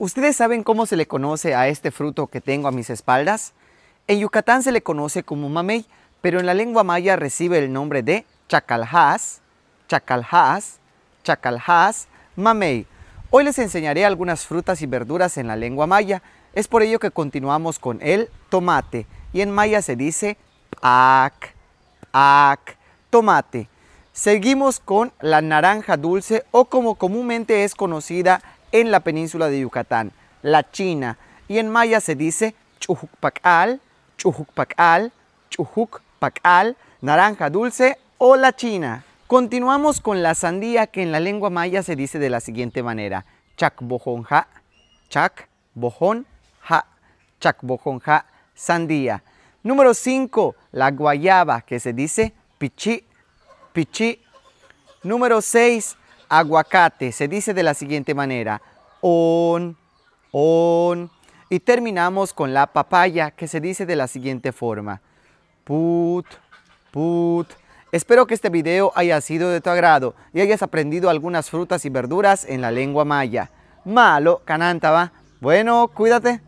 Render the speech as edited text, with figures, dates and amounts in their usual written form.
¿Ustedes saben cómo se le conoce a este fruto que tengo a mis espaldas? En Yucatán se le conoce como mamey, pero en la lengua maya recibe el nombre de chacaljás, chacaljás, chacaljás, mamey. Hoy les enseñaré algunas frutas y verduras en la lengua maya. Es por ello que continuamos con el tomate. Y en maya se dice pac, tomate. Seguimos con la naranja dulce, o como comúnmente es conocida en la península de Yucatán, la china. Y en maya se dice chujucpacal, chujucpacal, chujucpacal, naranja dulce o la china. Continuamos con la sandía, que en la lengua maya se dice de la siguiente manera: chacbojonja, chacbojonja, chacbojonja, sandía. Número 5, la guayaba, que se dice pichi, pichi. Número 6, aguacate, se dice de la siguiente manera: on. Y terminamos con la papaya, que se dice de la siguiente forma: put. Espero que este video haya sido de tu agrado y hayas aprendido algunas frutas y verduras en la lengua maya. Malo, canantaba. Bueno, cuídate.